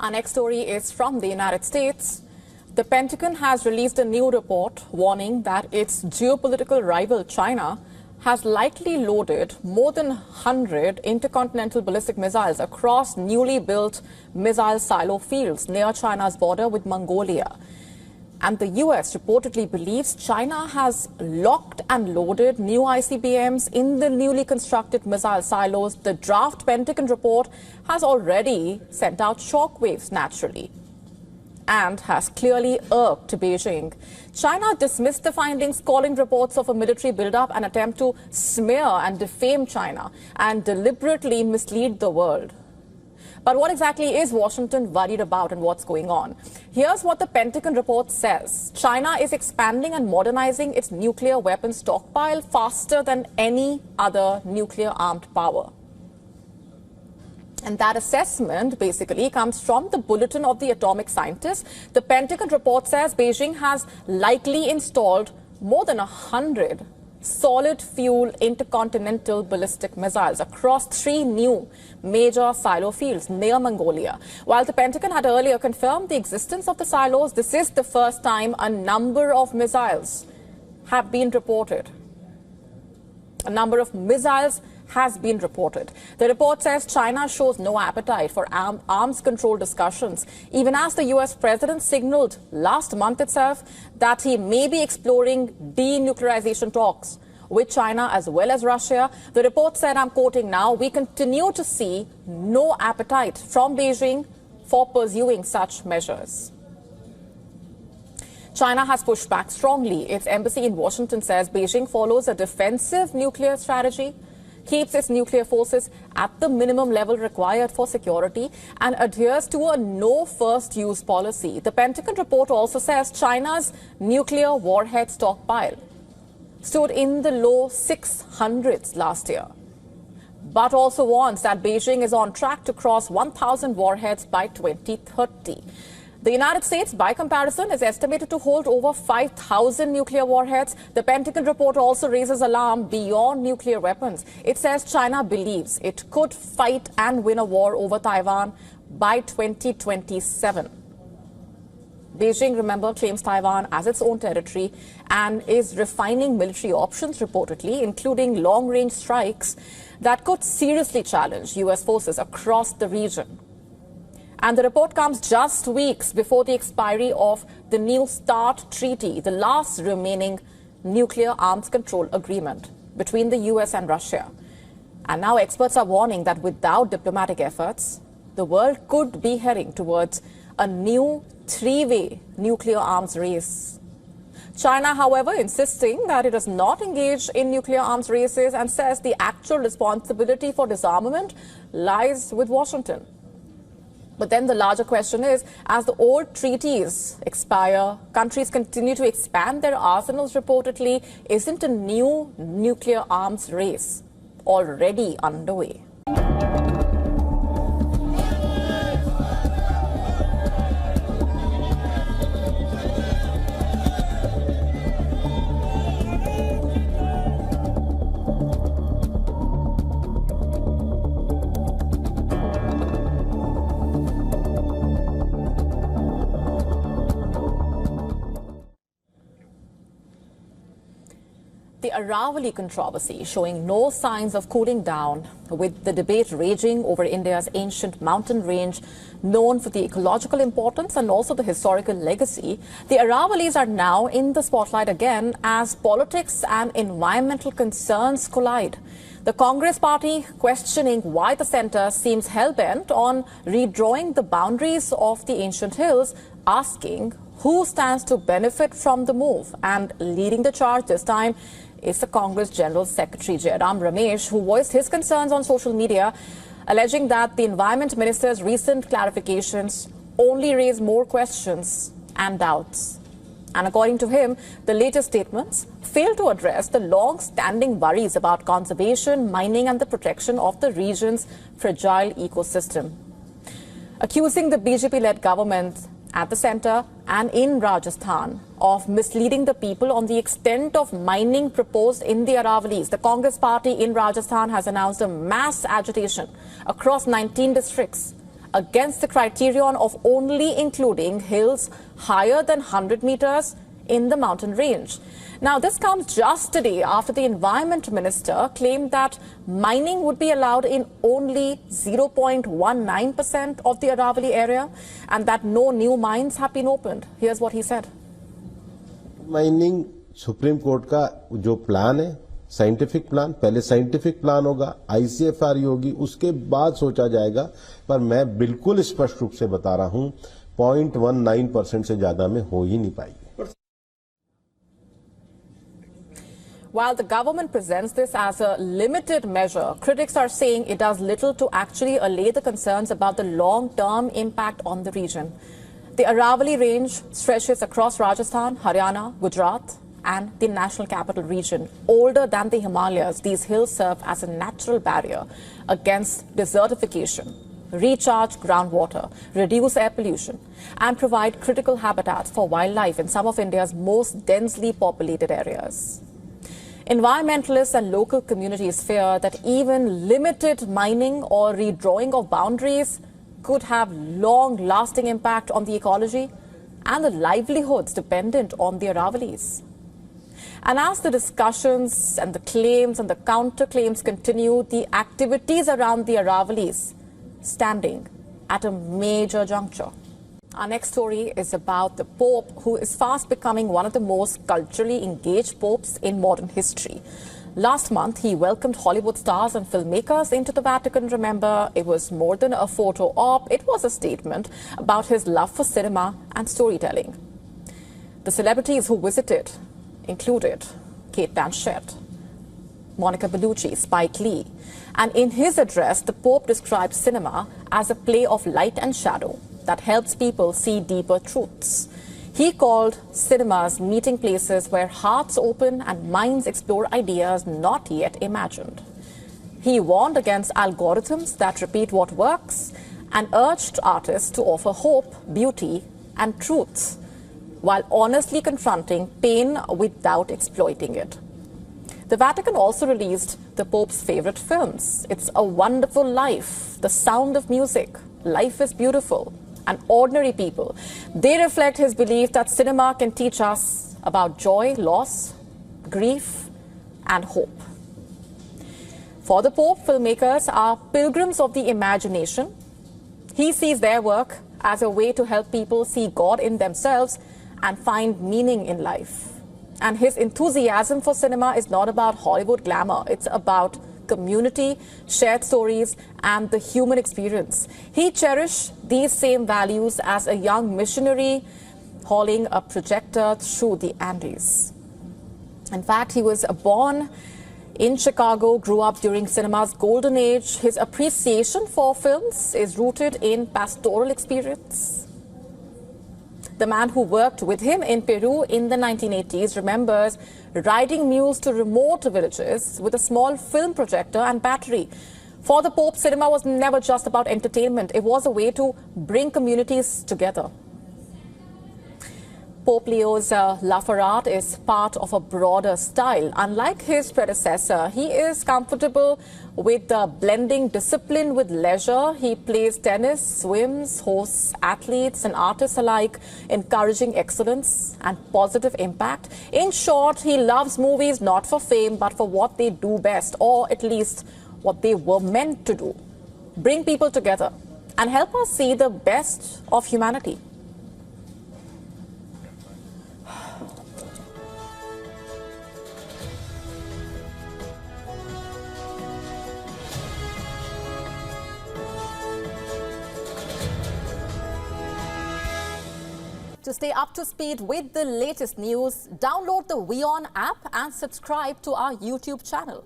Our next story is from the United States. The Pentagon has released a new report warning that its geopolitical rival China has likely loaded more than 100 intercontinental ballistic missiles across newly built missile silo fields near China's border with Mongolia. And the US reportedly believes China has locked and loaded new ICBMs in the newly constructed missile silos. The draft Pentagon report has already sent out shockwaves naturally and has clearly irked Beijing. China dismissed the findings, calling reports of a military buildup an attempt to smear and defame China and deliberately mislead the world. But what exactly is Washington worried about and what's going on? Here's what the Pentagon report says. China is expanding and modernizing its nuclear weapons stockpile faster than any other nuclear-armed power. And that assessment basically comes from the Bulletin of the Atomic Scientists. The Pentagon report says Beijing has likely installed more than 100 solid fuel intercontinental ballistic missiles across 3 new major silo fields near Mongolia. While the Pentagon had earlier confirmed the existence of the silos, this is the first time a number of missiles have been reported. A number of missiles has been reported. The report says China shows no appetite for arms control discussions, even as the US president signaled last month itself that he may be exploring denuclearization talks with China as well as Russia. The report said, I'm quoting now, "We continue to see no appetite from Beijing for pursuing such measures." China has pushed back strongly. Its embassy in Washington says Beijing follows a defensive nuclear strategy, keeps its nuclear forces at the minimum level required for security, and adheres to a no first use policy. The Pentagon report also says China's nuclear warhead stockpile stood in the low 600s last year, but also warns that Beijing is on track to cross 1,000 warheads by 2030. The United States, by comparison, is estimated to hold over 5,000 nuclear warheads. The Pentagon report also raises alarm beyond nuclear weapons. It says China believes it could fight and win a war over Taiwan by 2027. Beijing, remember, claims Taiwan as its own territory and is refining military options, reportedly, including long-range strikes that could seriously challenge US forces across the region. And the report comes just weeks before the expiry of the New START treaty, the last remaining nuclear arms control agreement between the US and Russia. And now experts are warning that without diplomatic efforts, the world could be heading towards a new 3-way nuclear arms race. China, however, insisting that it does not engage in nuclear arms races and says the actual responsibility for disarmament lies with Washington. But then the larger question is, as the old treaties expire, countries continue to expand their arsenals reportedly. Isn't a new nuclear arms race already underway? The Aravalli controversy showing no signs of cooling down, with the debate raging over India's ancient mountain range known for the ecological importance and also the historical legacy. The Aravallis are now in the spotlight again as politics and environmental concerns collide. The Congress party questioning why the centre seems hell-bent on redrawing the boundaries of the ancient hills, asking who stands to benefit from the move, and leading the charge this time is the Congress General Secretary Jairam Ramesh, who voiced his concerns on social media, alleging that the Environment Minister's recent clarifications only raise more questions and doubts. And according to him, the latest statements fail to address the long-standing worries about conservation, mining and the protection of the region's fragile ecosystem. Accusing the BJP-led government at the centre and in Rajasthan of misleading the people on the extent of mining proposed in the Aravallis, the Congress party in Rajasthan has announced a mass agitation across 19 districts against the criterion of only including hills higher than 100 meters in the mountain range. Now, this comes just a day after the Environment Minister claimed that mining would be allowed in only 0.19% of the Aravalli area and that no new mines have been opened. Here's what he said. Mining Supreme Court का जो plan है, scientific plan, पहले scientific plan होगा, ICFR होगी, उसके बाद सोचा जाएगा, पर मैं बिल्कुल स्पष्ट रूप से बता रहा हूं 0.19% से ज्यादा में हो ही नहीं पाएगी. While the government presents this as a limited measure, critics are saying it does little to actually allay the concerns about the long-term impact on the region. The Aravalli Range stretches across Rajasthan, Haryana, Gujarat, and the National Capital Region. Older than the Himalayas, these hills serve as a natural barrier against desertification, recharge groundwater, reduce air pollution, and provide critical habitats for wildlife in some of India's most densely populated areas. Environmentalists and local communities fear that even limited mining or redrawing of boundaries could have long-lasting impact on the ecology and the livelihoods dependent on the Aravallis. And as the discussions and the claims and the counterclaims continue, the activities around the Aravallis standing at a major juncture. Our next story is about the Pope, who is fast becoming one of the most culturally engaged popes in modern history. Last month, he welcomed Hollywood stars and filmmakers into the Vatican. Remember, it was more than a photo op. It was a statement about his love for cinema and storytelling. The celebrities who visited included Kate Blanchett, Monica Bellucci, Spike Lee. And in his address, the Pope described cinema as a play of light and shadow that helps people see deeper truths. He called cinemas meeting places where hearts open and minds explore ideas not yet imagined. He warned against algorithms that repeat what works and urged artists to offer hope, beauty, and truth, while honestly confronting pain without exploiting it. The Vatican also released the Pope's favorite films. It's A Wonderful Life, The Sound of Music, Life is Beautiful, and Ordinary People. They reflect his belief that cinema can teach us about joy, loss, grief, and hope. For the Pope, filmmakers are pilgrims of the imagination. He sees their work as a way to help people see God in themselves and find meaning in life. And his enthusiasm for cinema is not about Hollywood glamour. It's about community, shared stories, and the human experience. He cherished these same values as a young missionary hauling a projector through the Andes. In fact, he was born in Chicago, grew up during cinema's golden age. His appreciation for films is rooted in pastoral experience. The man who worked with him in Peru in the 1980s remembers riding mules to remote villages with a small film projector and battery. For the Pope, cinema was never just about entertainment. It was a way to bring communities together. Pope Leo's love for art is part of a broader style. Unlike his predecessor, he is comfortable with blending discipline with leisure. He plays tennis, swims, hosts athletes and artists alike, encouraging excellence and positive impact. In short, he loves movies not for fame, but for what they do best, or at least what they were meant to do: bring people together and help us see the best of humanity. To stay up to speed with the latest news, download the WION app and subscribe to our YouTube channel.